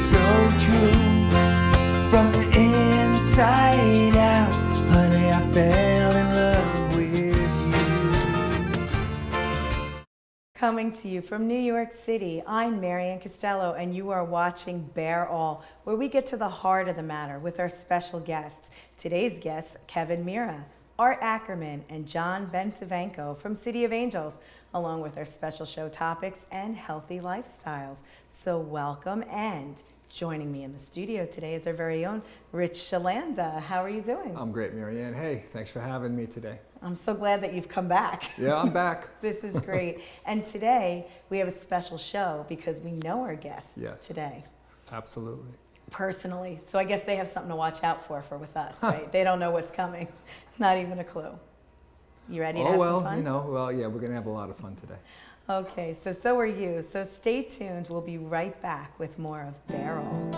so true. From the inside out, honey, I fell in love with you. Coming to you from New York City, I'm Maryann Castello, and you are watching Bear All, where we get to the heart of the matter with our special guests. Today's guests, Kevin Meara, Art Ackerman, and John Bencivengo from City of Angels, along with our special show topics and healthy lifestyles. So welcome, and joining me in the studio today is our very own Rich Shalanda. How are you doing? I'm great, Maryann. Hey, thanks for having me today. I'm so glad that you've come back. Yeah, I'm back. This is great. And today we have a special show because we know our guests today. Absolutely. Personally. So I guess they have something to watch out for with us, right? They don't know what's coming. Not even a clue. You ready to have some fun? Yeah, we're going to have a lot of fun today. Okay, so are you. So stay tuned. We'll be right back with more of Bear All.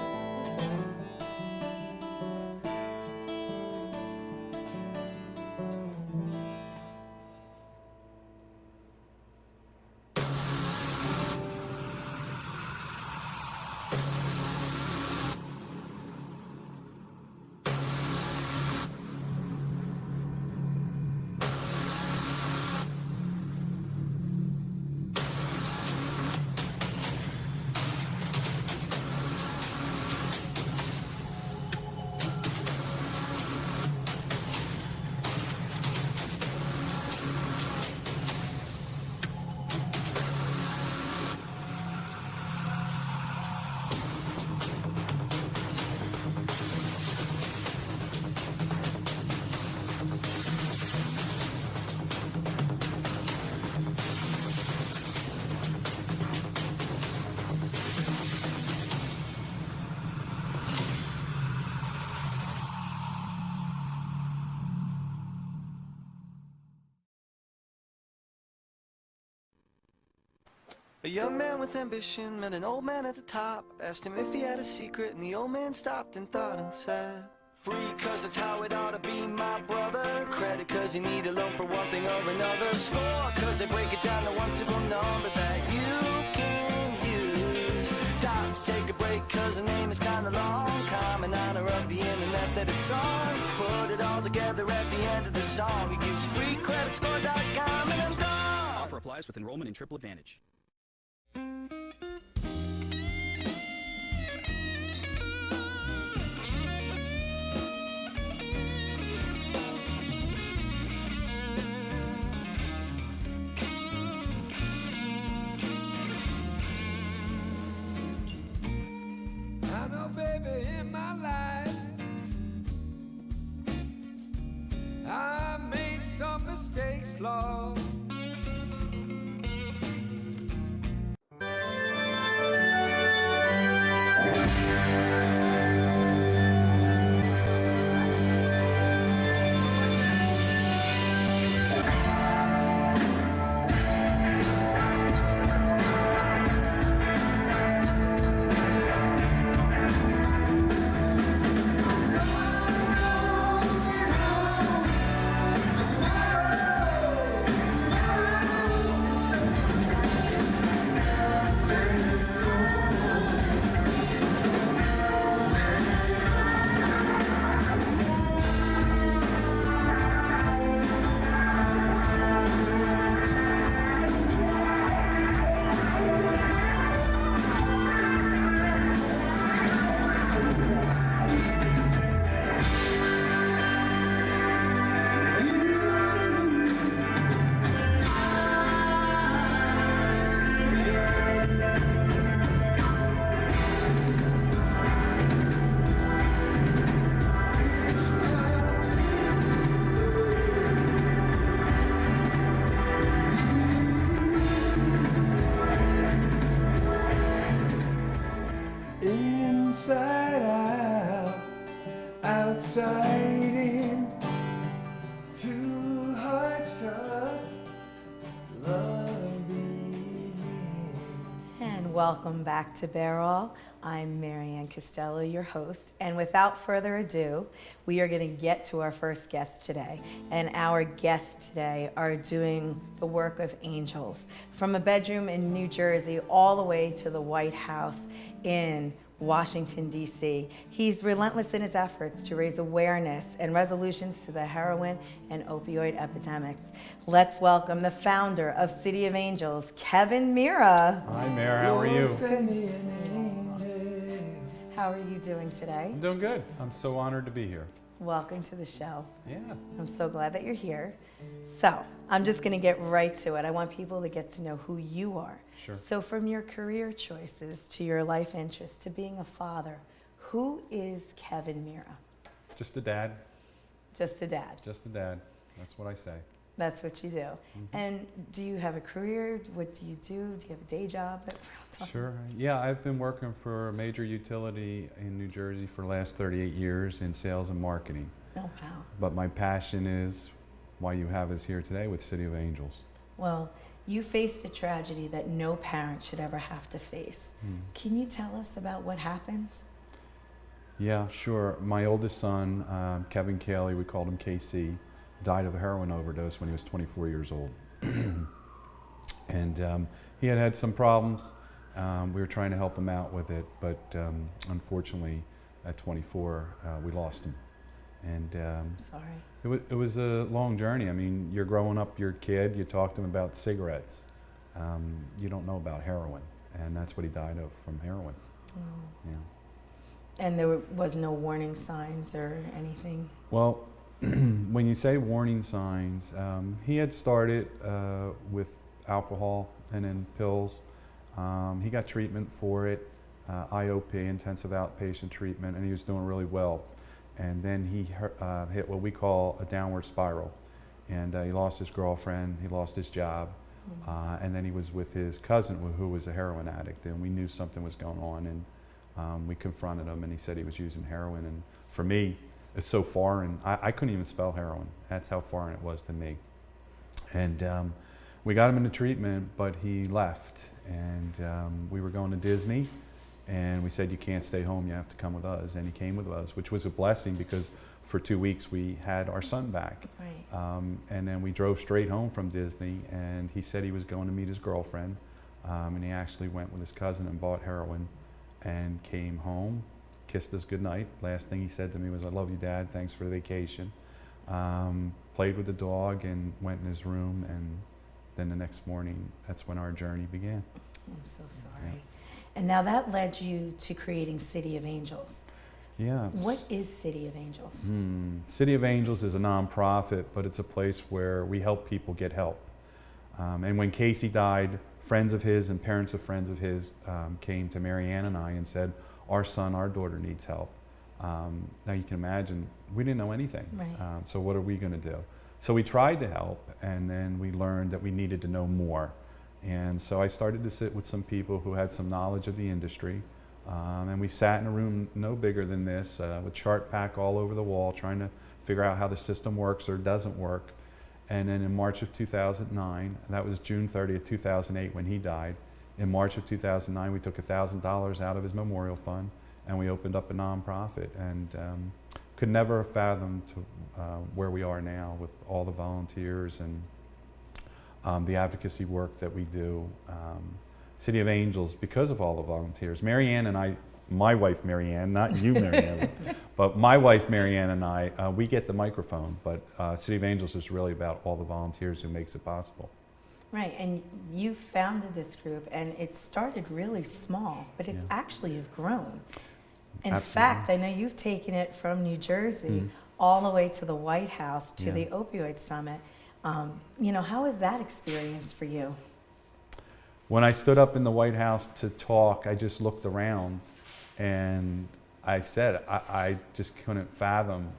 A young man with ambition met an old man at the top. Asked him if he had a secret, and the old man stopped and thought and said, free cause that's how it ought to be, my brother. Credit cause you need a loan for one thing or another. Score cause they break it down to one simple number that you can use. Time to take a break cause the name is kinda long. Come in honor of the internet that it's on. Put it all together at the end of the song. It gives you free creditscore.com, and I'm done. Offer applies with enrollment in Triple Advantage. I know, baby, in my life I made some mistakes, Lord. Inside out, outside in, two hearts touch, love begins. And welcome back to Bear All. I'm Maryann Castello, your host, and without further ado, we are going to get to our first guest today. And our guests today are doing the work of angels, from a bedroom in New Jersey all the way to the White House in Washington, D.C. He's relentless in his efforts to raise awareness and resolutions to the heroin and opioid epidemics. Let's welcome the founder of City of Angels, Kevin Meara. Hi, Meara. How are you? How are you doing today? I'm doing good. I'm so honored to be here. Welcome to the show. Yeah. I'm so glad that you're here. So, I'm just going to get right to it. I want people to get to know who you are. Sure. So, from your career choices to your life interests to being a father, who is Kevin Meara? Just a dad. Just a dad. Just a dad. That's what I say. That's what you do. And do you have a career? What do you do? Do you have a day job? Sure. Yeah, I've been working for a major utility in New Jersey for the last 38 years in sales and marketing. Oh, wow. But my passion is why you have us here today with City of Angels. Well, you faced a tragedy that no parent should ever have to face. Can you tell us about what happened? Yeah, sure. My oldest son, Kevin Castello, we called him KC, died of a heroin overdose when he was 24 years old. And he had had some problems. We were trying to help him out with it, but unfortunately, at 24, we lost him. And Sorry. it was a long journey. I mean, you're growing up, you're a kid, you talk to him about cigarettes. You don't know about heroin, and that's what he died of, from heroin. Oh. Yeah. And there was no warning signs or anything? Well, when you say warning signs, he had started with alcohol and then pills. He got treatment for it, IOP, intensive outpatient treatment, and he was doing really well. And then he hit what we call a downward spiral. And he lost his girlfriend, he lost his job, and then he was with his cousin who was a heroin addict, and we knew something was going on, and we confronted him, and he said he was using heroin. And for me, it's so foreign. I couldn't even spell heroin. That's how foreign it was to me. And we got him into treatment, but he left. And we were going to Disney, and we said, you can't stay home, you have to come with us. And he came with us, which was a blessing because for 2 weeks we had our son back. Right. And then we drove straight home from Disney, and he said he was going to meet his girlfriend. And he actually went with his cousin and bought heroin and came home, kissed us goodnight. Last thing he said to me was, I love you, Dad, thanks for the vacation. Played with the dog and went in his room, and then the next morning, that's when our journey began. I'm so sorry. Yeah. And now that led you to creating City of Angels. Yeah. What is City of Angels? City of Angels is a nonprofit, but it's a place where we help people get help. And when Casey died, friends of his and parents of friends of his came to Maryann and I and said, our son, our daughter needs help. Now you can imagine, we didn't know anything. Right. So what are we going to do? So we tried to help, and then we learned that we needed to know more. And so I started to sit with some people who had some knowledge of the industry. And we sat in a room no bigger than this with chart pack all over the wall, trying to figure out how the system works or doesn't work. And then in March of 2009, that was June 30th, 2008 when he died. In March of 2009, we took $1,000 out of his memorial fund, and we opened up a nonprofit. And could never have fathomed where we are now with all the volunteers and the advocacy work that we do. City of Angels, because of all the volunteers. Maryann and I, my wife Maryann, not you Maryann, but my wife Maryann and I, we get the microphone, but City of Angels is really about all the volunteers who makes it possible. Right, and you founded this group, and it started really small, but it's actually you've grown. In fact, I know you've taken it from New Jersey all the way to the White House, to the Opioid Summit. You know, how was that experience for you? When I stood up in the White House to talk, I just looked around and I said, I just couldn't fathom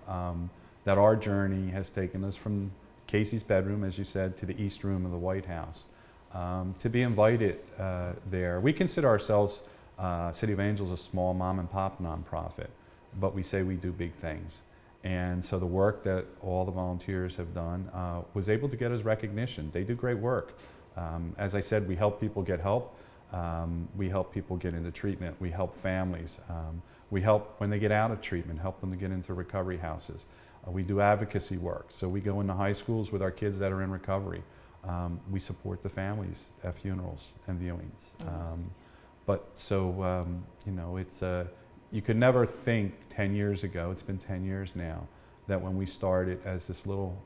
that our journey has taken us from Casey's bedroom, as you said, to the East Room of the White House. To be invited there, we consider ourselves City of Angels a small mom and pop nonprofit, but we say we do big things. And so the work that all the volunteers have done was able to get us recognition. They do great work. As I said, we help people get help. We help people get into treatment. We help families. We help when they get out of treatment, help them to get into recovery houses. We do advocacy work. So we go into high schools with our kids that are in recovery. We support the families at funerals and viewings. But so, you know, it's you could never think 10 years ago, it's been 10 years now, that when we started as this little,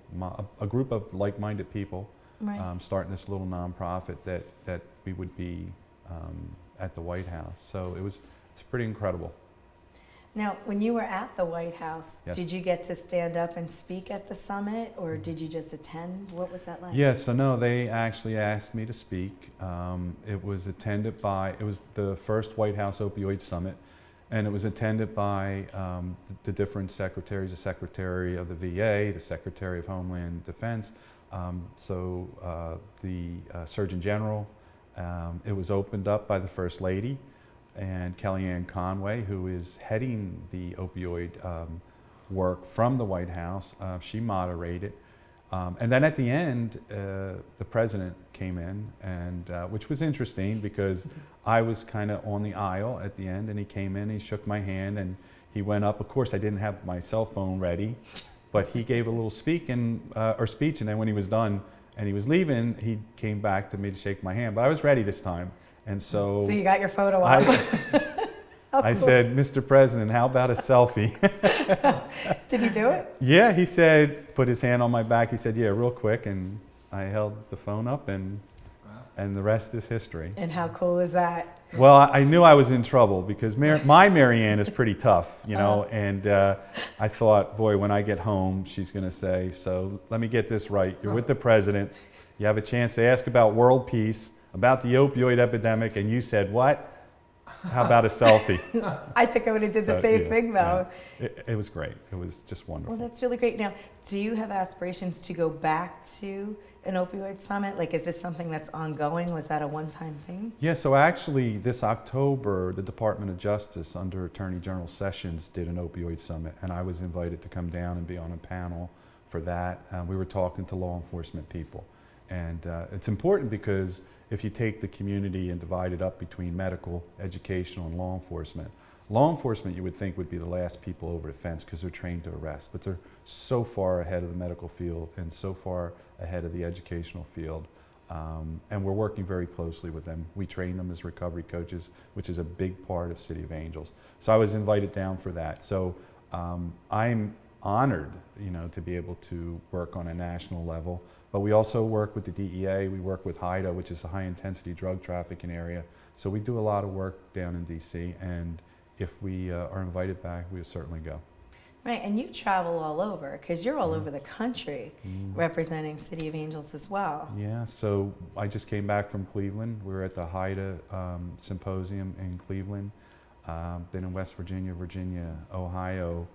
a group of like-minded people, Right. starting this little nonprofit, that we would be at the White House. So it's pretty incredible. Now, when you were at the White House, Yes. did you get to stand up and speak at the summit, or did you just attend? What was that like? Yeah, so no, they actually asked me to speak. It was attended by, it was the first White House Opioid Summit, and it was attended by the different secretaries, the Secretary of the VA, the Secretary of Homeland Defense, the Surgeon General. It was opened up by the First Lady, and Kellyanne Conway, who is heading the opioid work from the White House. She moderated. And then at the end, the president came in, and which was interesting because I was kind of on the aisle at the end, and he came in, he shook my hand, and he went up. Of course, I didn't have my cell phone ready, but he gave a little speech, and then when he was done and he was leaving, he came back to me to shake my hand. But I was ready this time, and so you got your photo op. I said, Mr. President, how about a selfie? Did he do it? Yeah, he said, put his hand on my back. He said, yeah, real quick. And I held the phone up, and the rest is history. And how cool is that? Well, I knew I was in trouble because my Maryann is pretty tough, you know, and I thought, boy, when I get home, she's going to say, so let me get this right. You're with the president. You have a chance to ask about world peace, about the opioid epidemic, and you said what? How about a selfie? I think I would have did the same thing, though. Yeah. It was great. It was just wonderful. Well, that's really great. Now, do you have aspirations to go back to an opioid summit? Like, is this something that's ongoing? Was that a one-time thing? Yeah, so actually this October, the Department of Justice under Attorney General Sessions did an opioid summit, and I was invited to come down and be on a panel for that. We were talking to law enforcement people. And it's important because if you take the community and divide it up between medical, educational, and law enforcement you would think would be the last people over the fence because they're trained to arrest, but they're so far ahead of the medical field and so far ahead of the educational field. And we're working very closely with them. We train them as recovery coaches, which is a big part of City of Angels. So I was invited down for that. So I'm honored, you know, to be able to work on a national level. But we also work with the DEA. We work with HIDA, which is a high-intensity drug trafficking area. So we do a lot of work down in D.C. And if we are invited back, we will certainly go. Right, and you travel all over because you're all over the country representing City of Angels as well. Yeah, so I just came back from Cleveland. We were at the HIDA symposium in Cleveland. Been in West Virginia, Ohio,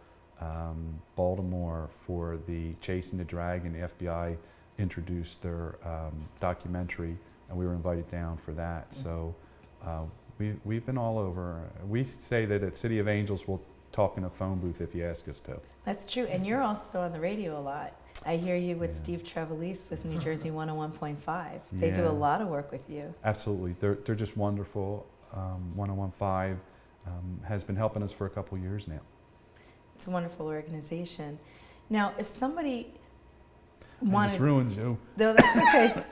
Baltimore for the Chasing the Dragon. The FBI introduced their documentary, and we were invited down for that. So we've been all over. We say that at City of Angels we'll talk in a phone booth if you ask us to. That's true, and you're also on the radio a lot. I hear you with Steve Trevelise with New Jersey 101.5. They do a lot of work with you. Absolutely, they're just wonderful. 101.5 has been helping us for a couple years now. It's a wonderful organization. Now, if somebody I wanted... just ruined you. No, that's okay.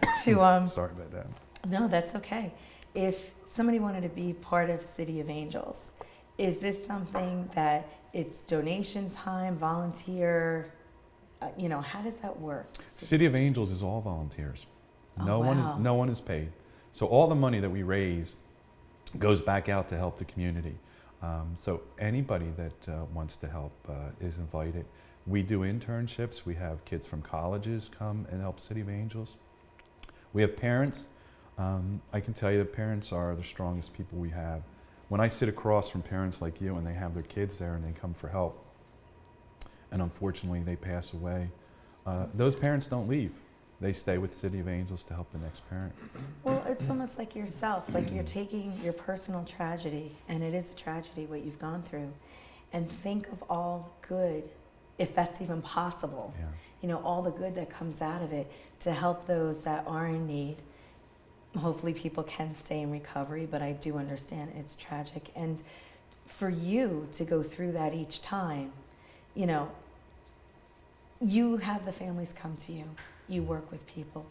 Sorry about that. No, that's okay. If somebody wanted to be part of City of Angels, is this something that it's donation time, volunteer? You know, how does that work? City of Angels is all volunteers. Oh, No wow. one is paid. So all the money that we raise goes back out to help the community. So anybody that wants to help is invited. We do internships. We have kids from colleges come and help City of Angels. We have parents. I can tell you that parents are the strongest people we have. When I sit across from parents like you and they have their kids there and they come for help, and unfortunately they pass away, those parents don't leave. They stay with City of Angels to help the next parent. Well, it's almost like yourself, like you're taking your personal tragedy, and it is a tragedy what you've gone through, and think of all the good, if that's even possible. Yeah. You know, all the good that comes out of it to help those that are in need. Hopefully people can stay in recovery, but I do understand it's tragic. And for you to go through that each time, you know, you have the families come to you, you work with people.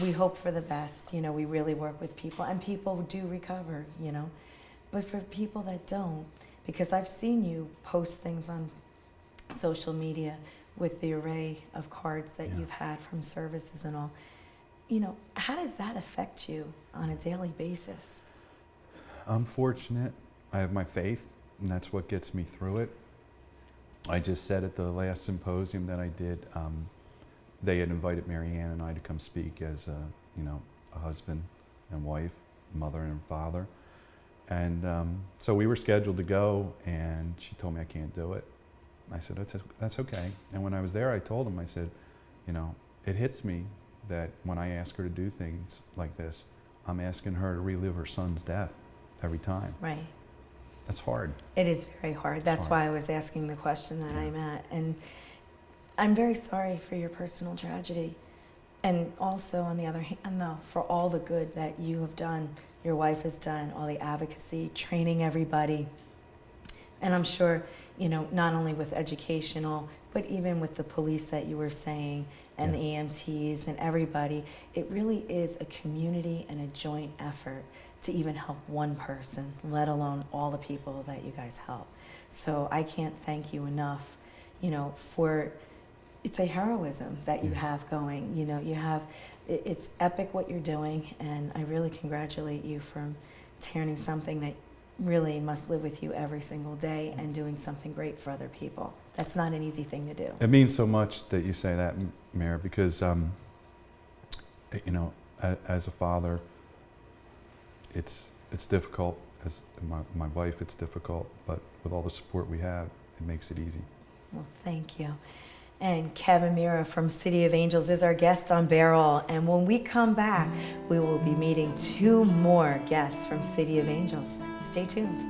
we hope for the best. You know, we really work with people, and people do recover, you know. But for people that don't, because I've seen you post things on social media with the array of cards that you've had from services and all, you know, how does that affect you on a daily basis? I'm fortunate. I have my faith, and that's what gets me through it. I just said at the last symposium that I did, they had invited Maryann and I to come speak as a husband and wife, mother and father. And so we were scheduled to go, and she told me I can't do it. I said, that's okay. And when I was there, I told him, I said, you know, it hits me that when I ask her to do things like this, I'm asking her to relive her son's death every time. Right. That's hard. It is very hard. That's why I was asking the question that I'm at. And I'm very sorry for your personal tragedy. And also, on the other hand, though, for all the good that you have done, your wife has done, all the advocacy, training everybody. And I'm sure, you know, not only with educational, but even with the police that you were saying, and the EMTs and everybody, it really is a community and a joint effort to even help one person, let alone all the people that you guys help. So I can't thank you enough, you know, for, it's a heroism that you have going. You know, you have, it's epic what you're doing, and I really congratulate you for turning something that really must live with you every single day and doing something great for other people. That's not an easy thing to do. It means so much that you say that, Meara, because, you know, as a father, it's difficult. As my wife, it's difficult, but with all the support we have, it makes it easy. Well, thank you. And Kevin Meara from City of Angels is our guest on Bear All. And when we come back, we will be meeting 2 more guests from City of Angels. Stay tuned.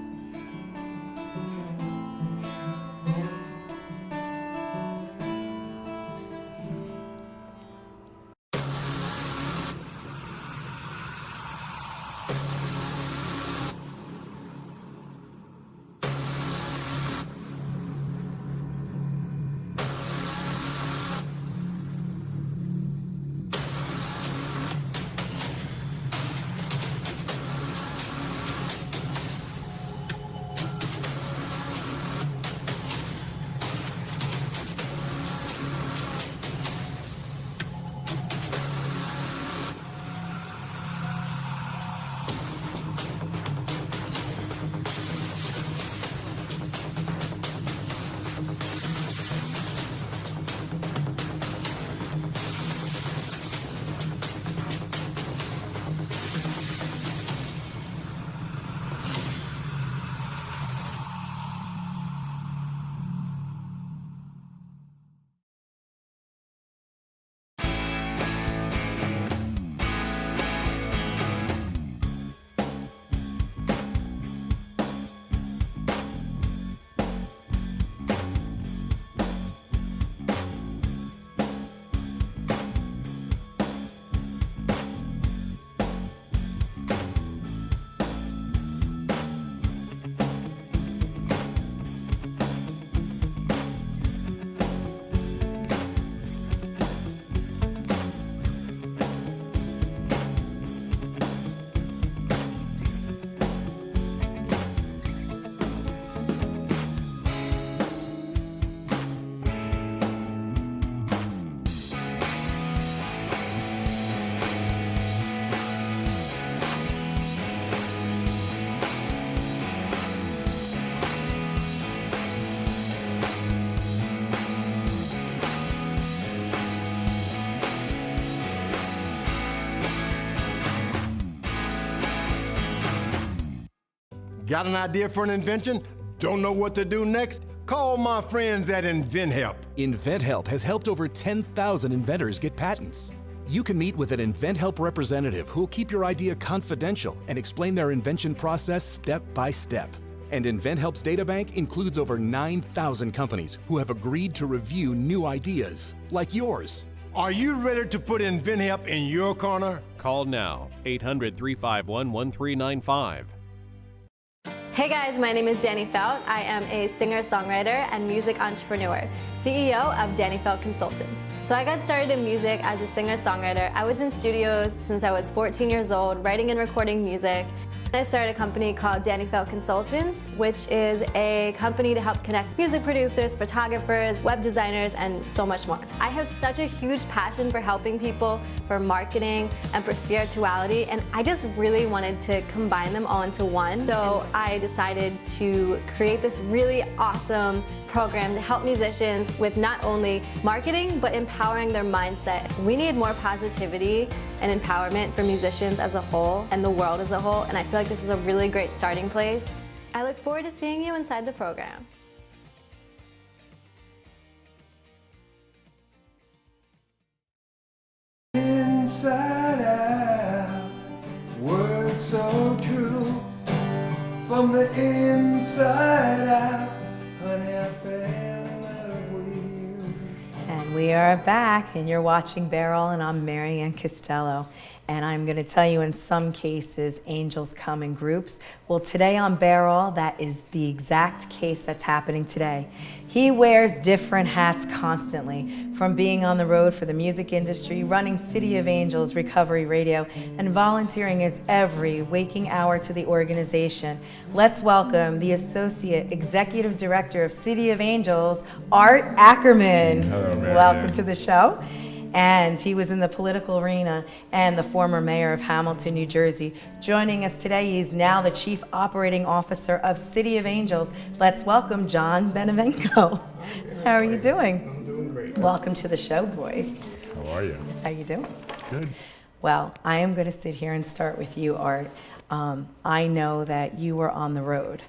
Got an idea for an invention? Don't know what to do next? Call my friends at InventHelp. InventHelp has helped over 10,000 inventors get patents. You can meet with an InventHelp representative who will keep your idea confidential and explain their invention process step by step. And InventHelp's databank includes over 9,000 companies who have agreed to review new ideas, like yours. Are you ready to put InventHelp in your corner? Call now, 800-351-1395. Hey guys, my name is Danny Felt. I am a singer-songwriter and music entrepreneur, CEO of Danny Felt Consultants. So I got started in music as a singer-songwriter. I was in studios since I was 14 years old, writing and recording music. I started a company called Danny Felt Consultants, which is a company to help connect music producers, photographers, web designers, and so much more. I have such a huge passion for helping people, for marketing, and for spirituality, and I just really wanted to combine them all into one. So I decided to create this really awesome program to help musicians with not only marketing, but empowering their mindset. We need more positivity and empowerment for musicians as a whole and the world as a whole, and I feel like this is a really great starting place. I look forward to seeing you inside the program. Inside out, words so true. From the inside out, honey, I fell in love with you. And we are back, and you're watching Barrel, and I'm Maryann Castello. And I'm going to tell you, in some cases, angels come in groups. Well, today on Barrel, that is the exact case that's happening today. He wears different hats constantly, from being on the road for the music industry, running City of Angels Recovery Radio, and volunteering his every waking hour to the organization. Let's welcome the Associate Executive Director of City of Angels, Art Ackerman. Hello, Maryann. Welcome to the show. And he was in the political arena and the former mayor of Hamilton, New Jersey. Joining us today, he's now the Chief Operating Officer of City of Angels. Let's welcome John Bencivengo. How are you doing? I'm doing great. Welcome to the show, boys. How are you? How you doing? Good. Well, I am going to sit here and start with you, Art. I know that you were on the road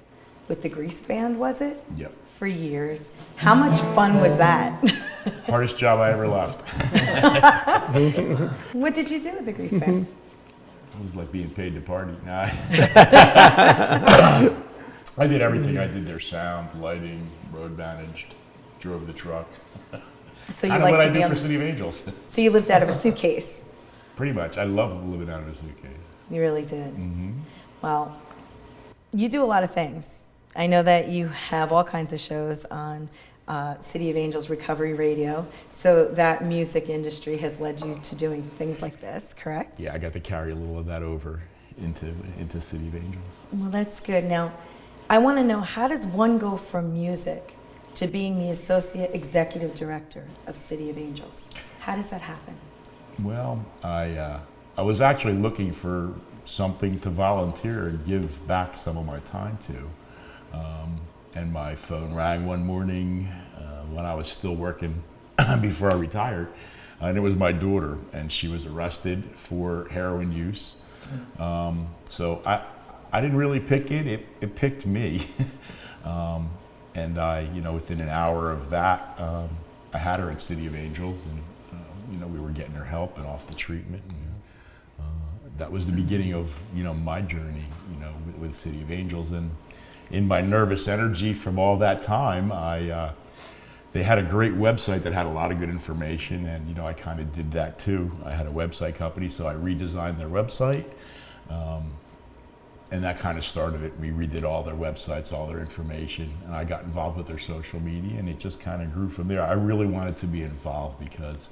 with the Grease Band, was it? Yep. For years. How much fun was that? Hardest job I ever left. What did you do with the Grease Band? It was like being paid to party. Nah. I did everything. I did their sound, lighting, road managed, drove the truck. So you Kind of like what to I be do on for City of Angels. So you lived out of a suitcase. Pretty much. I love living out of a suitcase. You really did. Mm-hmm. Well, you do a lot of things. I know that you have all kinds of shows on City of Angels Recovery Radio. So that music industry has led you to doing things like this, correct? Yeah, I got to carry a little of that over into City of Angels. Well, that's good. Now, I want to know, how does one go from music to being the Associate Executive Director of City of Angels? How does that happen? Well, I was actually looking for something to volunteer and give back some of my time to. And my phone rang one morning when I was still working before I retired, and it was my daughter, and she was arrested for heroin use. So I didn't really pick it, it picked me. And within an hour of that, I had her at City of Angels, and we were getting her help and off the treatment. And, that was the beginning of my journey, with City of Angels. And in my nervous energy from all that time, they had a great website that had a lot of good information, and I kind of did that too. I had a website company, so I redesigned their website, and that kind of started it. We redid all their websites, all their information, and I got involved with their social media, and it just kind of grew from there. I really wanted to be involved because,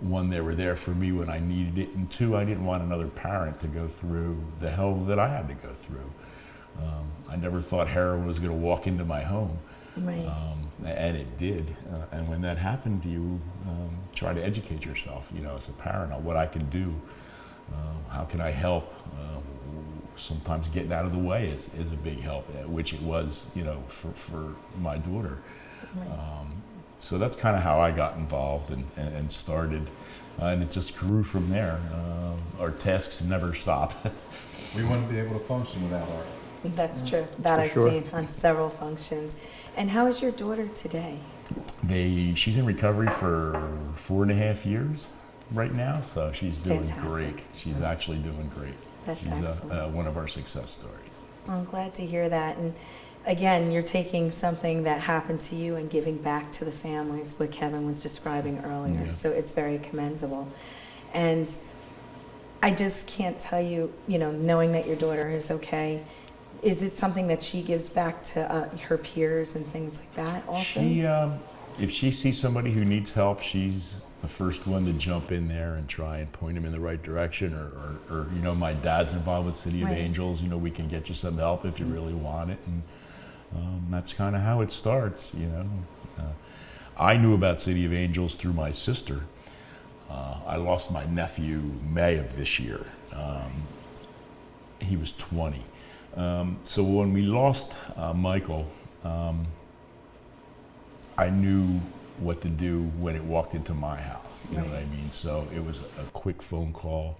one, they were there for me when I needed it, and two, I didn't want another parent to go through the hell that I had to go through. I never thought heroin was going to walk into my home, Right. And it did. And when that happened, you try to educate yourself, as a parent, on what I can do. How can I help? Sometimes getting out of the way is a big help, which it was, for my daughter. Right. So that's kind of how I got involved and started, and it just grew from there. Our tasks never stop. We wouldn't be able to function without art. That's true. That For I've sure. seen on several functions. And how is your daughter today? She's in recovery for 4.5 years right now, so she's doing Fantastic. great. She's actually doing great. That's She's excellent. one of our success stories. Well, I'm glad to hear that. And again, you're taking something that happened to you and giving back to the families, what Kevin was describing earlier. Yeah. So it's very commendable. And I just can't tell you, knowing that your daughter is okay, Is it something that she gives back to her peers and things like that also? If she sees somebody who needs help, she's the first one to jump in there and try and point them in the right direction. Or you know, my dad's involved with City of Angels. You know, we can get you some help if you really want it. And that's kind of how it starts, you know. I knew about City of Angels through my sister. I lost my nephew May of this year. He was 20. So when we lost Michael, I knew what to do when it walked into my house, you know what I mean? So it was a quick phone call,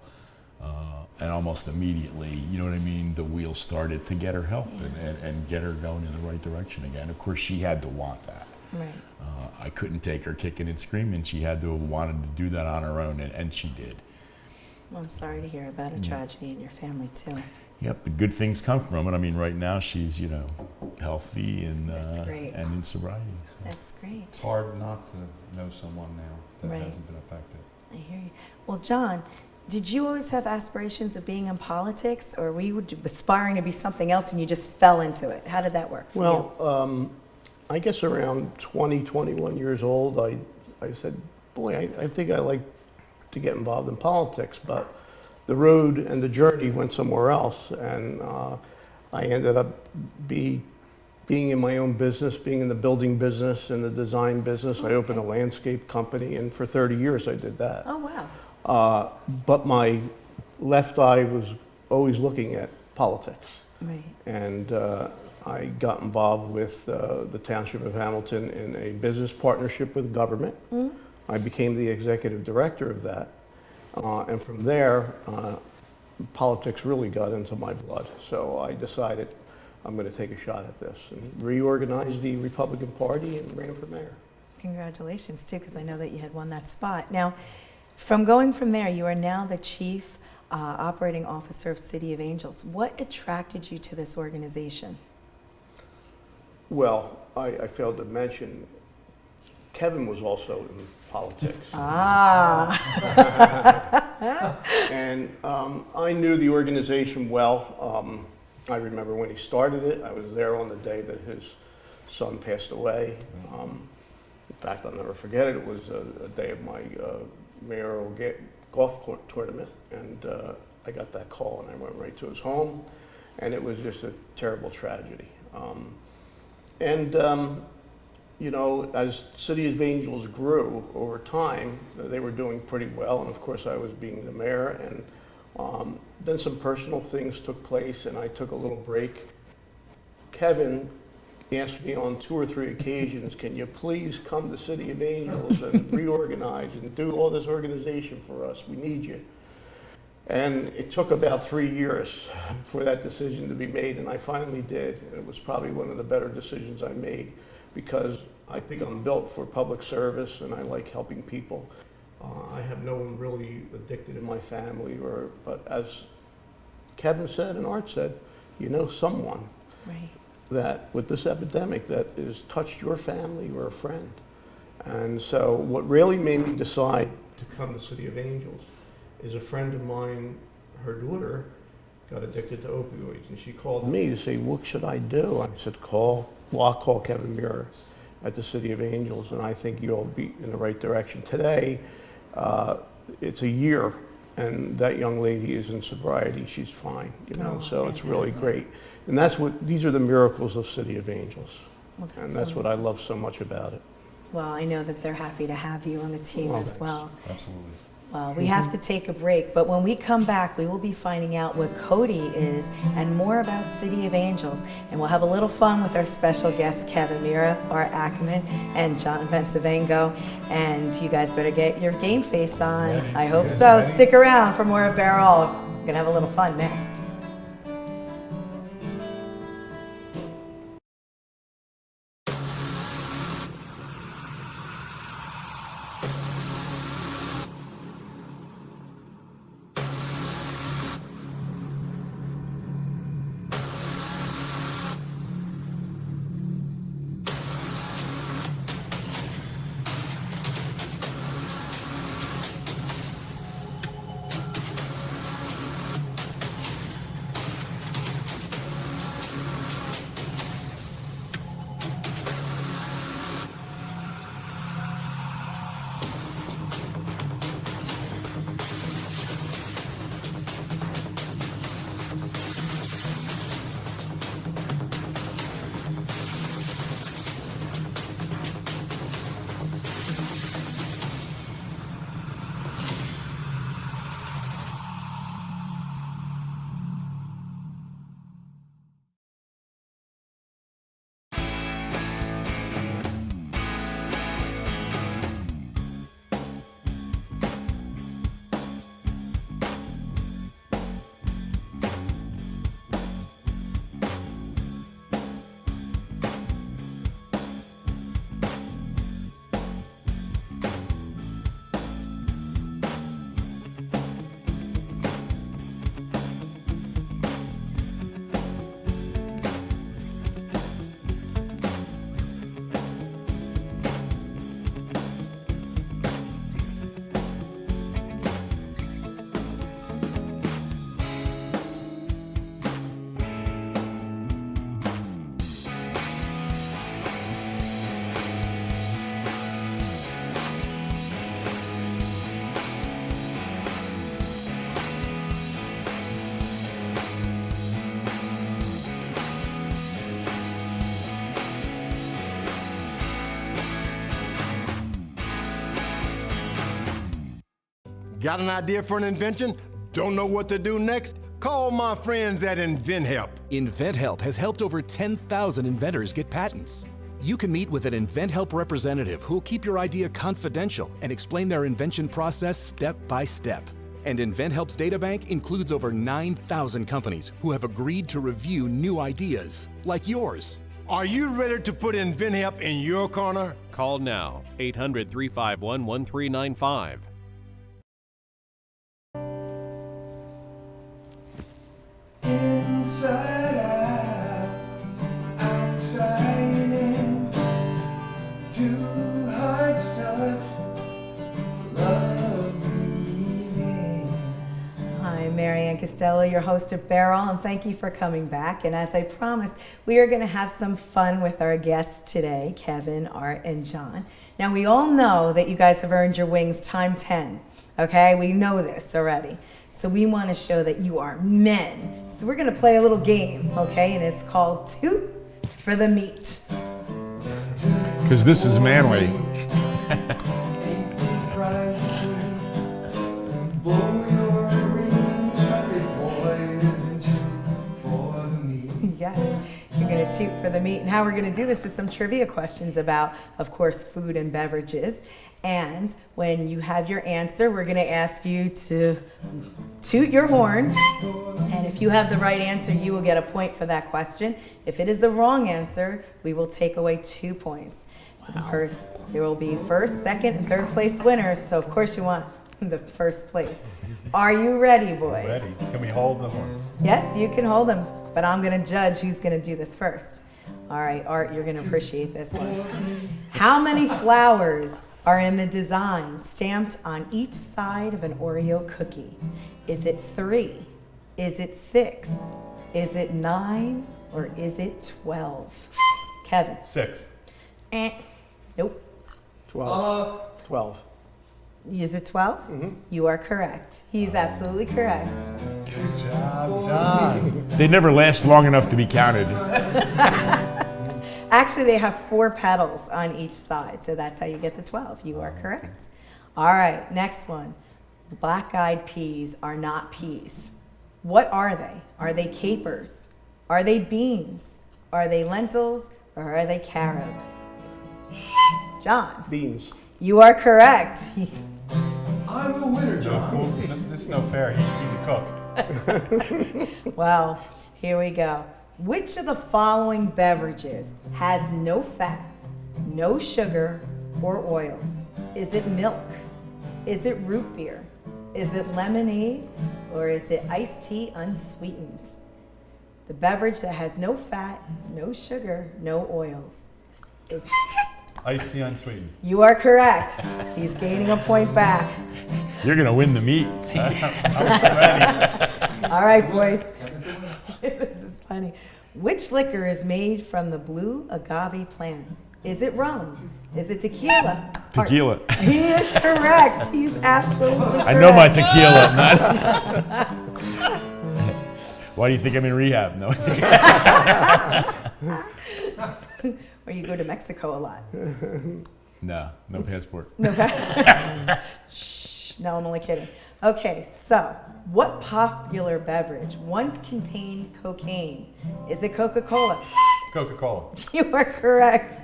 and almost immediately, you know what I mean, the wheels started to get her help and get her going in the right direction again. Of course, she had to want that. Right. I couldn't take her kicking and screaming. She had to have wanted to do that on her own, and she did. Well, I'm sorry to hear about a tragedy in your family, too. Yep, the good things come from it. I mean, right now she's, you know, healthy and in sobriety. So. That's great. It's hard not to know someone now that hasn't been affected. I hear you. Well, John, did you always have aspirations of being in politics, or were you aspiring to be something else and you just fell into it? How did that work for you? Well, I guess around 20, 21 years old, I said, boy, I think I like to get involved in politics, but the road and the journey went somewhere else, and I ended up being in my own business, being in the building business and the design business. I opened a landscape company, and for 30 years I did that. Oh, wow. But my left eye was always looking at politics. Right. And I got involved with the Township of Hamilton in a business partnership with government. Mm-hmm. I became the executive director of that. And from there, politics really got into my blood. So I decided I'm going to take a shot at this and reorganize the Republican Party and ran for mayor. Congratulations, too, because I know that you had won that spot. Now, from going from there, you are now the chief operating officer of City of Angels. What attracted you to this organization? Well, I failed to mention, Kevin was also in politics. Ah. And I knew the organization well. I remember when he started it. I was there on the day that his son passed away. In fact, I'll never forget it. It was a day of my mayoral golf court tournament, and I got that call, and I went right to his home, and it was just a terrible tragedy. You know, as City of Angels grew over time, they were doing pretty well, and of course I was being the mayor, and then some personal things took place, and I took a little break. Kevin asked me on 2 or 3 occasions, can you please come to City of Angels and reorganize and do all this organization for us? We need you. And it took about 3 years for that decision to be made, and I finally did. It was probably one of the better decisions I made, because I think I'm built for public service and I like helping people. I have no one really addicted in my family, but as Kevin said and Art said, you know someone that with this epidemic that has touched your family or a friend. And so what really made me decide to come to City of Angels is a friend of mine, her daughter got addicted to opioids, and she called me to say, what should I do? I said, I'll call Kevin Meara at the City of Angels, and I think you'll be in the right direction. Today, it's a year, and that young lady is in sobriety. She's fine, you know, so fantastic. It's really great. And these are the miracles of City of Angels. Well, and that's what I love so much about it. Well, I know that they're happy to have you on the team as well. Absolutely. Well, we have to take a break, but when we come back, we will be finding out what Cody is and more about City of Angels. And we'll have a little fun with our special guests, Kevin Meara, Art Ackerman, and John Bencivengo. And you guys better get your game face on. I hope so. Stick around for more of Bear All. We're going to have a little fun next. Got an idea for an invention? Don't know what to do next? Call my friends at InventHelp. InventHelp has helped over 10,000 inventors get patents. You can meet with an InventHelp representative who will keep your idea confidential and explain their invention process step by step. And InventHelp's databank includes over 9,000 companies who have agreed to review new ideas, like yours. Are you ready to put InventHelp in your corner? Call now, 800-351-1395. Inside out, outside in, two hearts touch, love begins. I'm Maryann Castello, your host of Barrel, and thank you for coming back. And as I promised, we are going to have some fun with our guests today, Kevin, Art, and John. Now, we all know that you guys have earned your wings time 10, okay? We know this already. So we want to show that you are men. So we're going to play a little game, okay? And it's called Toot for the Meat. Because this is manly. Yes, you're going to toot for the meat. And how we're going to do this is some trivia questions about, of course, food and beverages. And when you have your answer, we're going to ask you to toot your horn. And if you have the right answer, you will get a point for that question. If it is the wrong answer, we will take away 2 points. Wow. There will be first, second, and third place winners. So, of course, you want the first place. Are you ready, boys? Ready. Can we hold the horns? Yes, you can hold them, but I'm going to judge who's going to do this first. All right, Art, you're going to appreciate this one. How many flowers are in the design stamped on each side of an Oreo cookie? Is it 3? Is it 6? Is it 9? Or is it 12? Kevin? 6. Nope. 12. 12. Is it 12? Mm-hmm. You are correct. He's absolutely correct. Good job, John. They never last long enough to be counted. Actually, they have 4 petals on each side, so that's how you get the 12. You are correct. All right, next one. Black-eyed peas are not peas. What are they? Are they capers? Are they beans? Are they lentils? Or are they carob? John. Beans. You are correct. I'm a winner, John. This is no fair. He's a cook. Well, here we go. Which of the following beverages has no fat, no sugar, or oils? Is it milk? Is it root beer? Is it lemonade? Or is it iced tea unsweetened? The beverage that has no fat, no sugar, no oils is Iced tea unsweetened. You are correct. He's gaining a point back. You're going to win the meat. I'm ready. All right, boys. This is funny. Which liquor is made from the blue agave plant? Is it rum? Is it tequila? Tequila. He is correct. He's absolutely correct. I know my tequila. Why do you think I'm in rehab? No. Or you go to Mexico a lot. No passport. No passport. Shh, no, I'm only kidding. Okay, so what popular beverage once contained cocaine? Is it Coca-Cola? Coca-Cola. You are correct.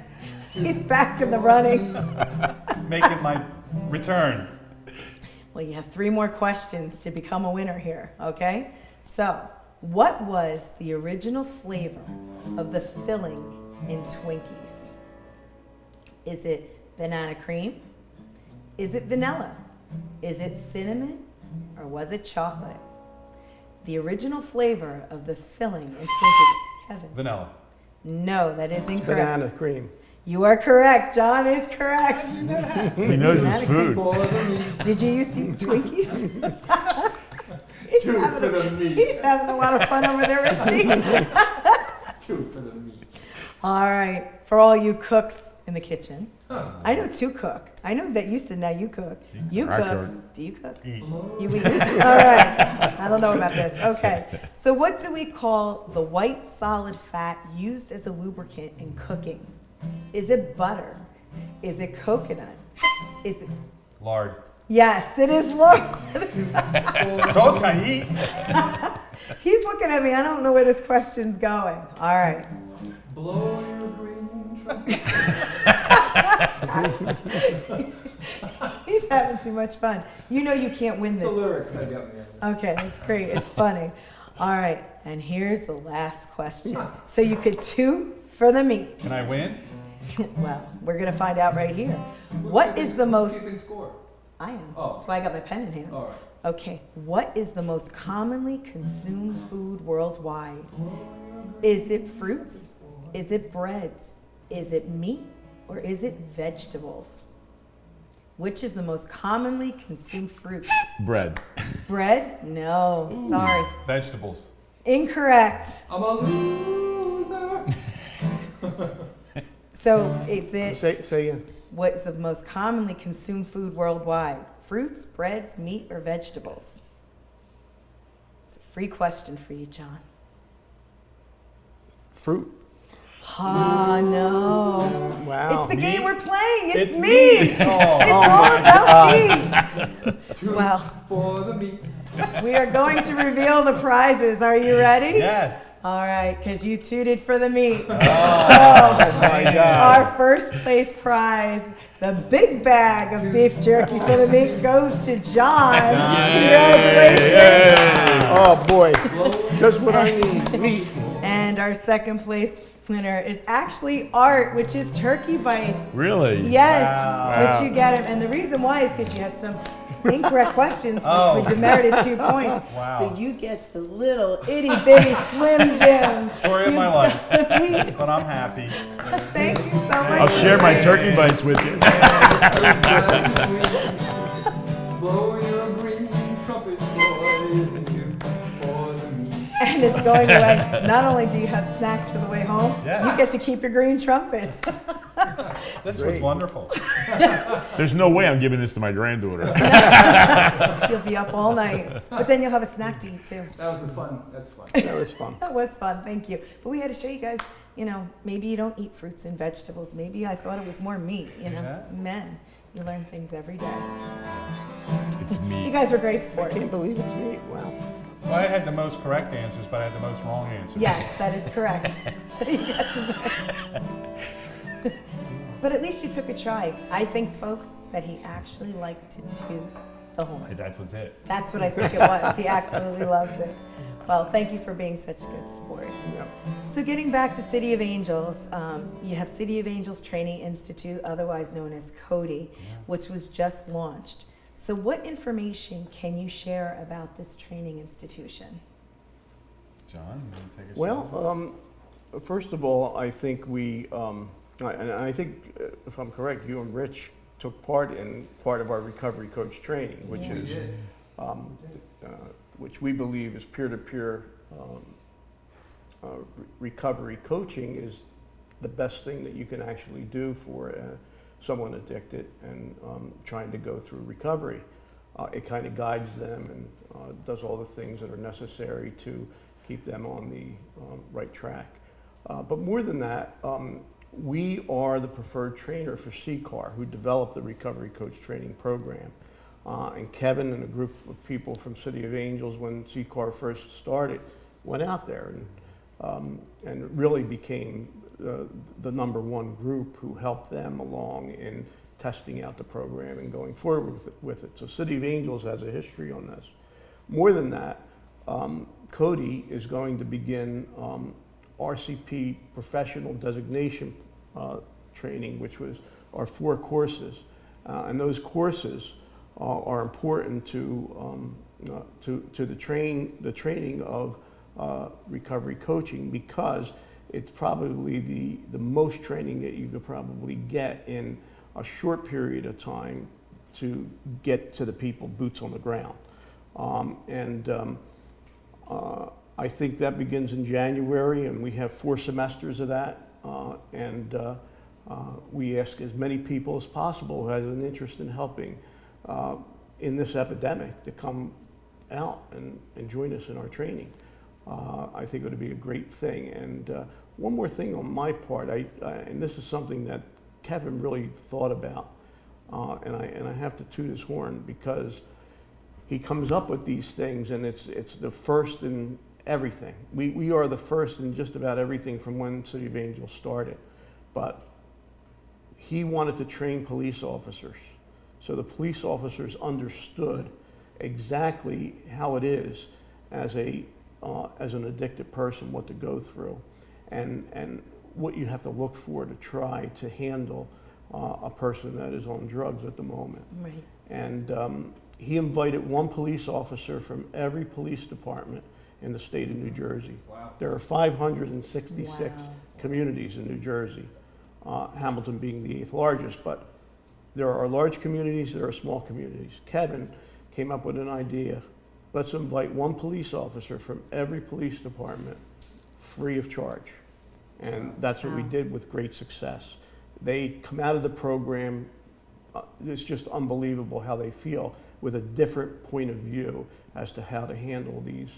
He's back in the running. Making my return. Well, you have 3 more questions to become a winner here, okay? So, what was the original flavor of the filling in Twinkies? Is it banana cream? Is it vanilla? Is it cinnamon? Or was it chocolate? The original flavor of the filling in Twinkies. Kevin? Vanilla. No, that is incorrect. Banana cream. You are correct. John is correct. He knows his food. Did you used to eat Twinkies? He's having a lot of fun over there, isn't he? All right, for all you cooks in the kitchen. I know to cook. I know that you said now you cook. You cook. Do you cook? Eat. You eat. All right. I don't know about this. Okay. So what do we call the white solid fat used as a lubricant in cooking? Is it butter? Is it coconut? Is it Lard. Yes, it is Lord. Told you I eat. He's looking at me. I don't know where this question's going. All right. Blow your green trumpet. He's having too much fun. You know you can't win The this. lyrics that got me. Okay, it's great. It's funny. All right, and here's the last question. So you could toot for the meat. Can I win? Well, we're gonna find out right here. What is the most? Keeping score? I am. Oh. That's why I got my pen in hand. All right. Okay, what is the most commonly consumed food worldwide? Is it fruits? Is it breads? Is it meat? Or is it vegetables? Which is the most commonly consumed fruit? Bread. Bread? No, sorry. Vegetables. Incorrect. I'm a loser. So is it, Say again. what is the most commonly consumed food worldwide? Fruits, breads, meat, or vegetables? It's a free question for you, John. Fruit. Ah, no. Wow. It's the game we're playing. It's It's meat. meat. Oh, It's all about meat. Two Well, for the meat. we are going to reveal the prizes. Are you ready? Yes. All right, because you tooted for the meat. Oh my God. Our first place prize, the big bag of beef jerky for the meat, goes to John. Congratulations. Oh boy. Just what I need. Meat. And our second place winner is actually Art, which is turkey bites. Really? Yes, Wow. which you get him. And the reason why is because you had some incorrect questions, which Oh. would demerted 2 points. Wow. So you get the little itty bitty Slim Jim. Story of You my life. got the meat. But I'm happy. Thank you so much. I'll share my turkey bites with you. Blow your green trumpet, boys, and toot for the meat. And it's going away. Not only do you have snacks for the way home, Yeah. you get to keep your green trumpets. This was Great. wonderful. There's no way I'm giving this to my granddaughter. You'll be up all night. But then you'll have a snack to eat too. That was the fun. That's fun. That was fun. That was fun, thank you. But we had to show you guys, maybe you don't eat fruits and vegetables. Maybe I thought it was more meat, that? Men, you learn things every day. It's You meat. guys were great I sports. can't believe it's meat. Wow. So I had the most correct answers, but I had the most wrong answers. Yes, that is correct. So you got to But at least you took a try. I think, folks, that he actually liked to toot the horn. That was it. That's what I think it was. He absolutely loved it. Well, thank you for being such good sports. Yep. So getting back to City of Angels, you have City of Angels Training Institute, otherwise known as CODI, which was just launched. So what information can you share about this training institution? John, you want to take a shot? Well, first of all, I think I think, if I'm correct, you and Rich took part in part of our recovery coach training, which Yeah. is, which we believe is peer-to-peer recovery coaching is the best thing that you can actually do for someone addicted and trying to go through recovery. It kind of guides them and does all the things that are necessary to keep them on the right track. But more than that, we are the preferred trainer for CCAR, who developed the Recovery Coach Training Program. And Kevin and a group of people from City of Angels, when CCAR first started, went out there and really became the #1 group who helped them along in testing out the program and going forward with it. So City of Angels has a history on this. More than that, CODI is going to begin RCP professional designation training, which was our 4 courses, and those courses are important to the training of recovery coaching, because it's probably the most training that you could probably get in a short period of time to get to the people, boots on the ground. I think that begins in January, and we have 4 semesters of that. We ask as many people as possible who has an interest in helping in this epidemic to come out and join us in our training. I think it would be a great thing. And one more thing on my part, and this is something that Kevin really thought about. and I have to toot his horn because he comes up with these things, and it's the first in everything. We are the first in just about everything from when City of Angels started. But he wanted to train police officers, so the police officers understood exactly how it is as an addicted person, what to go through, and what you have to look for to try to handle a person that is on drugs at the moment. Right. And he invited one police officer from every police department in the state of New Jersey. Wow. There are 566 Wow. communities in New Jersey, Hamilton being the 8th largest, but there are large communities, there are small communities. Kevin came up with an idea. Let's invite one police officer from every police department free of charge. And that's what we Wow. did with great success. They come out of the program, it's just unbelievable how they feel with a different point of view as to how to handle these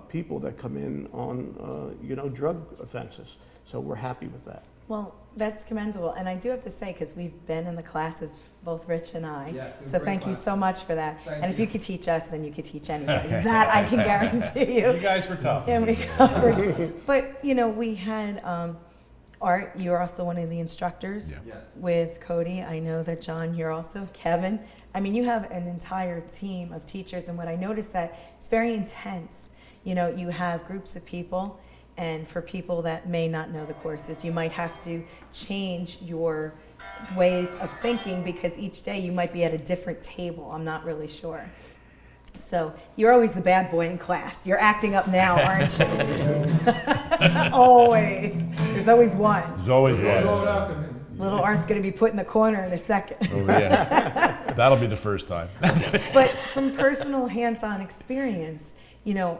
people that come in on drug offenses. So we're happy with that. Well, that's commendable. And I do have to say, because we've been in the classes, both Rich and I, Yes, they're so great thank you classes. so much for that. Thank And if you. you could teach us, then you could teach anybody. That I can guarantee you. You guys were tough. In recovery. But, we had Art, you're also one of the instructors Yeah. Yes. with Cody. I know that John, you're also, Kevin. I mean, you have an entire team of teachers, and what I noticed that it's very intense. You have groups of people, and for people that may not know the courses, you might have to change your ways of thinking because each day you might be at a different table. I'm not really sure. So you're always the bad boy in class. You're acting up now, aren't you? Always. There's always one. There's always one. Blow it up and Little Art's going to be put in the corner in a second. Oh, yeah. That'll be the first time. But from personal hands-on experience,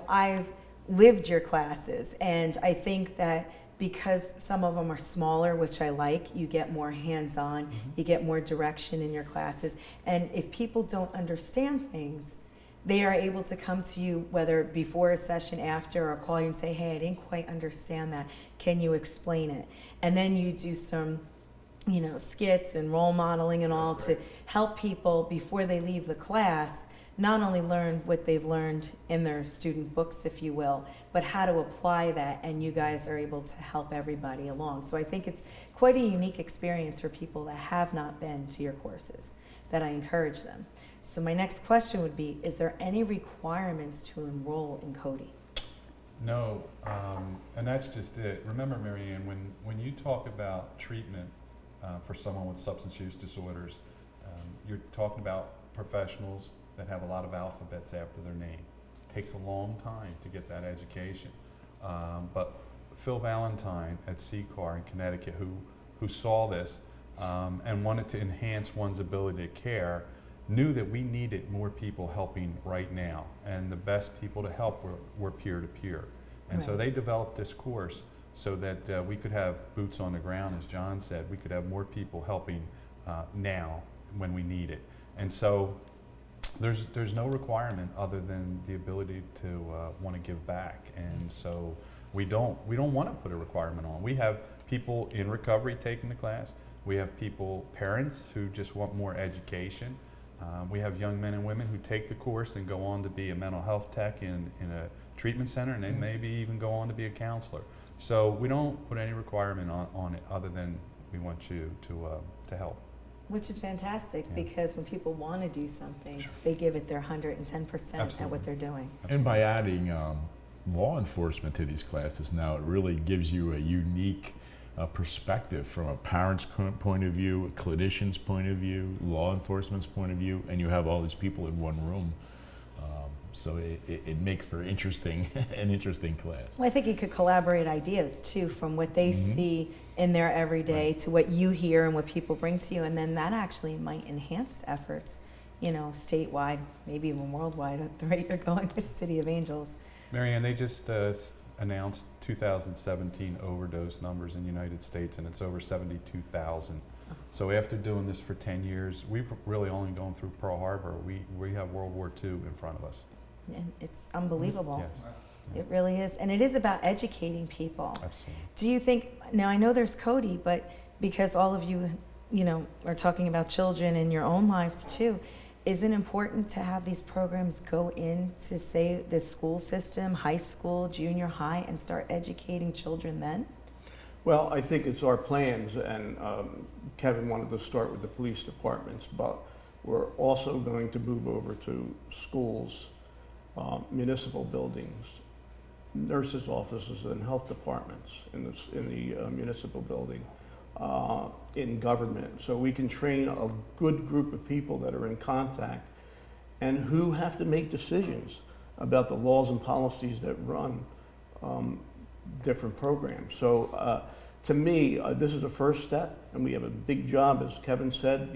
I've lived your classes, and I think that because some of them are smaller, which I like, you get more hands-on, you get more direction in your classes. And if people don't understand things, they are able to come to you, whether before a session, after, or call you and say, hey, I didn't quite understand that. Can you explain it? And then you do some skits and role modeling and all to help people before they leave the class not only learn what they've learned in their student books, if you will, but how to apply that, and you guys are able to help everybody along. So I think it's quite a unique experience for people that have not been to your courses, that I encourage them. So my next question would be, is there any requirements to enroll in Cody? No, and that's just it. Remember, Maryann, when you talk about treatment for someone with substance use disorders, you're talking about professionals that have a lot of alphabets after their name. It takes a long time to get that education. But Phil Valentine at CCAR in Connecticut, who saw this and wanted to enhance one's ability to care, knew that we needed more people helping right now, and the best people to help were peer-to-peer. And so they developed this course so that we could have boots on the ground, as John said. We could have more people helping now when we need it. And so there's no requirement other than the ability to want to give back. And so we don't want to put a requirement on. We have people in recovery taking the class. We have parents who just want more education. We have young men and women who take the course and go on to be a mental health tech in a treatment center, and they maybe even go on to be a counselor. So we don't put any requirement on it other than we want you to help. Which is fantastic, Yeah. because when people want to do something, Sure. they give it their 110% at Absolutely. what they're doing. And by adding law enforcement to these classes now, it really gives you a unique perspective from a parent's point of view, a clinician's point of view, law enforcement's point of view, and you have all these people in one room. So it makes for an interesting class. Well, I think you could collaborate ideas too, from what they see in their everyday to what you hear and what people bring to you, and then that actually might enhance efforts, statewide, maybe even worldwide at the rate you're going with City of Angels. Maryann, they just announced 2017 overdose numbers in the United States, and it's over 72,000. So after doing this for 10 years, we've really only gone through Pearl Harbor. We have World War II in front of us. And it's unbelievable. Yes, It really is. And it is about educating people. absolutely. Do you think, now I know there's Cody, but because all of you are talking about children in your own lives too, is it important to have these programs go into, say, the school system, high school, junior high, and start educating children then? Well, I think it's our plans, and Kevin wanted to start with the police departments, but we're also going to move over to schools, municipal buildings, nurses' offices, and health departments in the municipal building, in government. So we can train a good group of people that are in contact and who have to make decisions about the laws and policies that run different programs. So to me, this is a first step, and we have a big job, as Kevin said.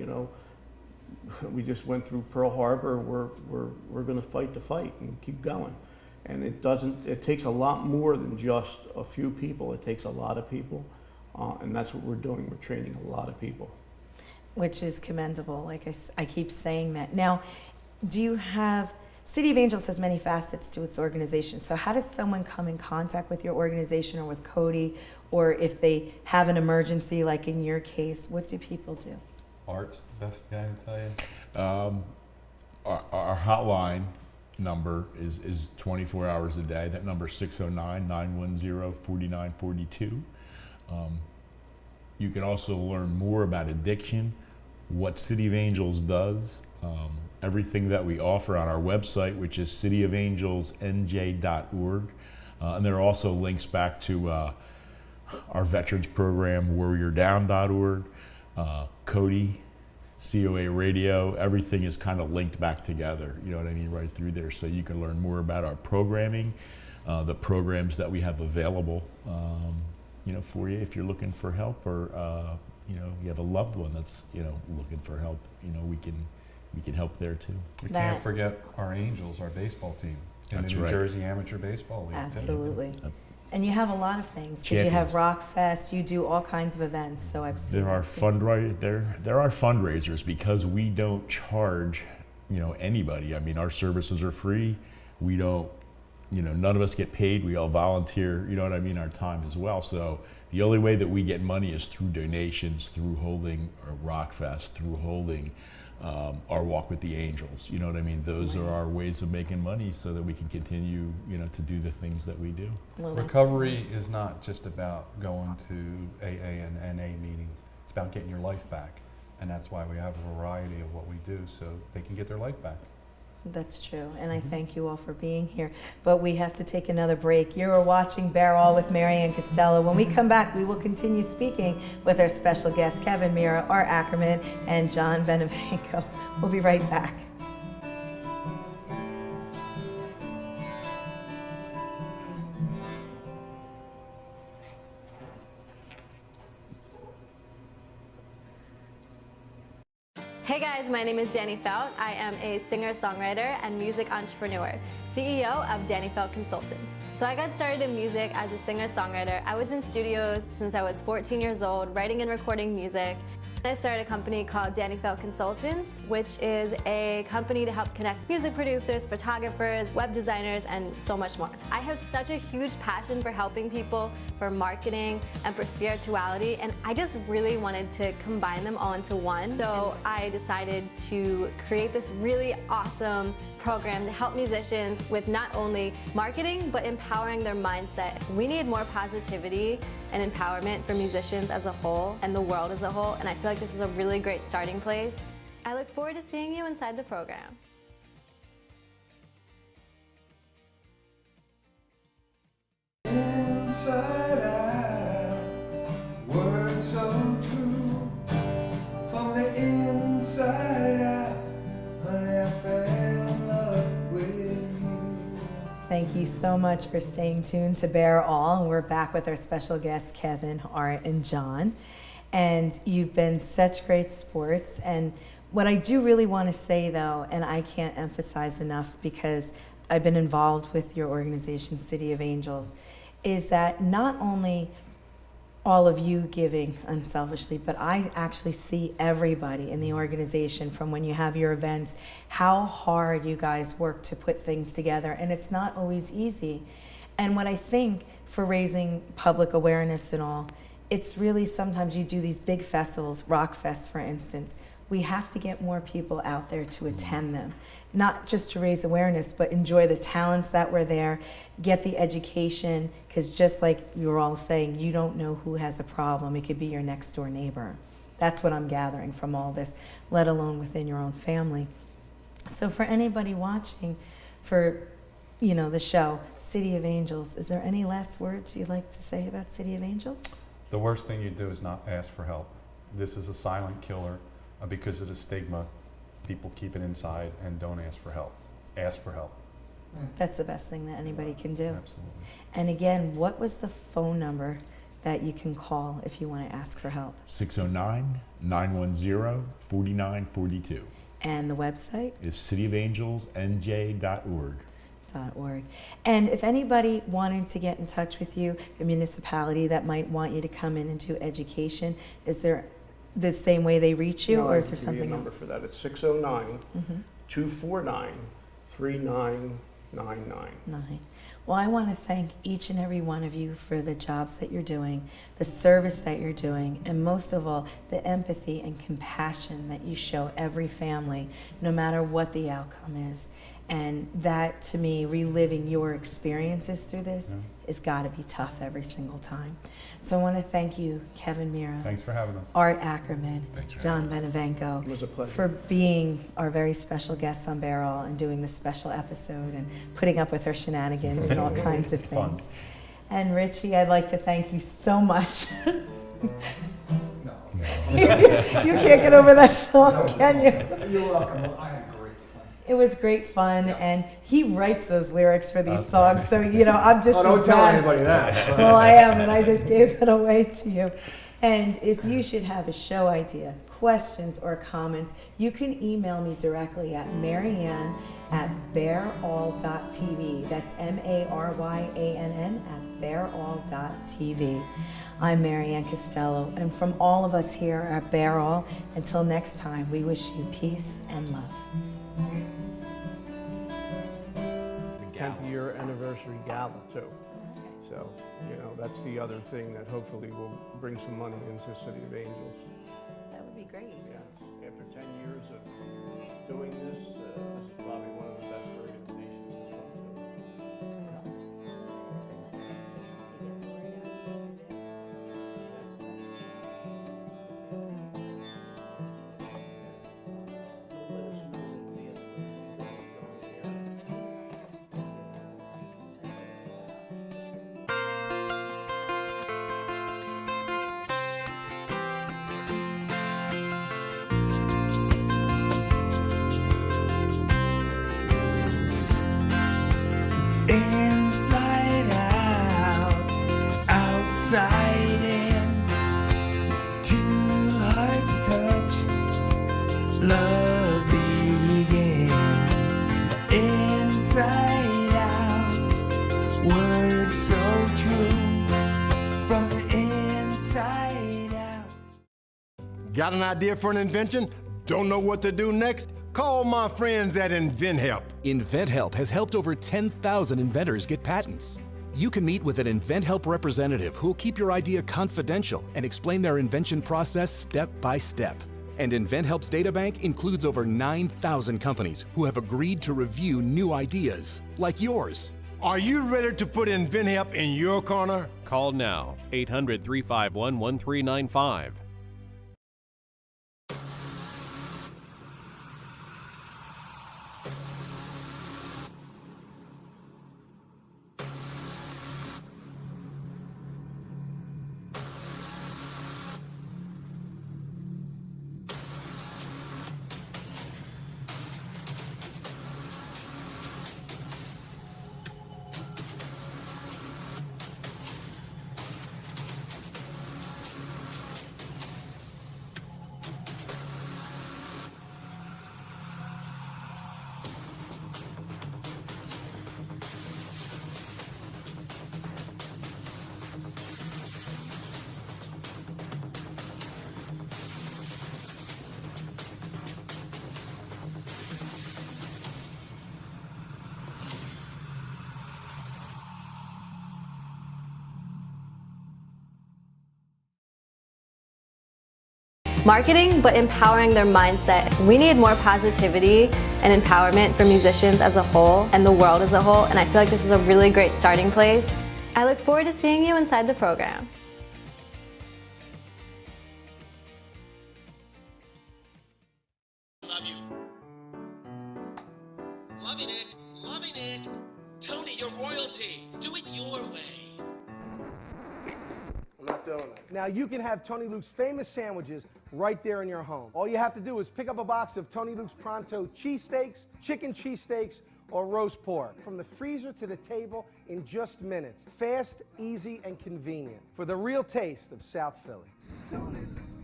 We just went through Pearl Harbor. We're going to fight the fight and keep going. And it takes a lot more than just a few people. It takes a lot of people, and that's what we're doing. We're training a lot of people. Which is commendable. Like I keep saying that. Now, do you have, City of Angels has many facets to its organization. So how does someone come in contact with your organization or with Cody, or if they have an emergency, like in your case, what do people do? Art's the best guy to tell you. Our hotline number is 24 hours a day. That number is 609-910-4942. You can also learn more about addiction, what City of Angels does, everything that we offer on our website, which is cityofangelsnj.org. And there are also links back to our veterans program, warriordown.org, Cody, COA Radio. Everything is kind of linked back together, you know what I mean, right through there. So you can learn more about our programming, the programs that we have available, for you if you're looking for help, or you have a loved one that's looking for help. We can help there too. We can't forget our Angels, our baseball team, in the New Jersey Amateur Baseball League. Absolutely. And you have a lot of things, because you have Rock Fest, you do all kinds of events, so I've seen there are fundraisers, because we don't charge anybody. I mean, our services are free. We don't, none of us get paid. We all volunteer, our time as well. So the only way that we get money is through donations, through holding our Rock Fest, through holding our Walk with the Angels. You know what I mean? Those are our ways of making money, so that we can continue, to do the things that we do. Well, recovery is not just about going to AA and NA meetings. It's about getting your life back. And that's why we have a variety of what we do, so they can get their life back. That's true, and I thank you all for being here. But we have to take another break. You are watching Bear All with Maryann Castello. When we come back, we will continue speaking with our special guests, Kevin Meara, Art Ackerman, and John Bencivengo. We'll be right back. Hey guys, my name is Danny Felt. I am a singer-songwriter and music entrepreneur, CEO of Danny Felt Consultants. So I got started in music as a singer-songwriter. I was in studios since I was 14 years old, writing and recording music. I started a company called Danny Felt Consultants, which is a company to help connect music producers, photographers, web designers, and so much more. I have such a huge passion for helping people, for marketing, and for spirituality, and I just really wanted to combine them all into one. So I decided to create this really awesome program to help musicians with not only marketing, but empowering their mindset. We need more positivity and empowerment for musicians as a whole and the world as a whole, and I feel like this is a really great starting place. I look forward to seeing you inside the program. Inside out, words so true. From the inside out, honey, I fell in love with you. Thank you so much for staying tuned to Bear All. We're back with our special guests, Kevin, Art, and John. And you've been such great sports. And what I do really want to say, though, and I can't emphasize enough because I've been involved with your organization, City of Angels, is that not only all of you giving unselfishly, but I actually see everybody in the organization, from when you have your events, how hard you guys work to put things together, and it's not always easy. And what I think for raising public awareness and all it's really sometimes you do these big festivals, Rock Fest for instance, we have to get more people out there to attend them. Not just to raise awareness, but enjoy the talents that were there, get the education, because just like you were all saying, you don't know who has a problem. It could be your next door neighbor. That's what I'm gathering from all this, let alone within your own family. So for anybody watching, for the show, City of Angels, is there any last words you'd like to say about City of Angels? The worst thing you do is not ask for help. This is a silent killer because of the stigma. People keep it inside and don't ask for help. Ask for help. That's the best thing that anybody can do. Absolutely. And again, what was the phone number that you can call if you want to ask for help? 609-910-4942. And the website? Is cityofangelsnj.org. And if anybody wanted to get in touch with you, a municipality that might want you to come in and do education, is there the same way they reach you, No, or is there I'll give you a something number else? for that. It's 609-249-3999. Well, I want to thank each and every one of you for the jobs that you're doing, the service that you're doing, and most of all, the empathy and compassion that you show every family, no matter what the outcome is. And that, to me, reliving your experiences through this has got to be tough every single time. So I want to thank you, Kevin Meara. Thanks for having us. Art Ackerman, John Bencivengo, It was a pleasure. for being our very special guests on Barrel and doing this special episode and putting up with her shenanigans and all kinds of Fun. things. And Richie, I'd like to thank you so much. You can't get over that song, can you? You're welcome. I had great fun. It was great fun, and he writes those lyrics for these songs, so I'm just Don't as tell bad. anybody that. Well, I am, and I just gave it away to you. And if you should have a show idea, questions, or comments, you can email me directly at Maryann@bearall.tv. That's MARYANN@bearall.tv. I'm Maryann Castello, and from all of us here at Bear All, until next time, we wish you peace and love. 10th year anniversary gala too. So, that's the other thing that hopefully will bring some money into City of Angels. That would be great. Yeah, after 10 years of doing this, this is probably one of the best organizations in Inside out, outside in, two hearts touch, love begins. Inside out, words so true, from the inside out. Got an idea for an invention? Don't know what to do next? Call my friends at InventHelp. InventHelp has helped over 10,000 inventors get patents. You can meet with an InventHelp representative who will keep your idea confidential and explain their invention process step by step. And InventHelp's databank includes over 9,000 companies who have agreed to review new ideas, like yours. Are you ready to put InventHelp in your corner? Call now, 800-351-1395. marketing, but empowering their mindset. We need more positivity and empowerment for musicians as a whole and the world as a whole, and I feel like this is a really great starting place. I look forward to seeing you inside the program. Love you. Loving it, loving it. Tony, you're royalty. Do it your way. I'm not doing it. Now you can have Tony Luke's famous sandwiches right there in your home. All you have to do is pick up a box of Tony Luke's Pronto cheesesteaks, chicken cheesesteaks, or roast pork. From the freezer to the table in just minutes. Fast, easy, and convenient. For the real taste of South Philly.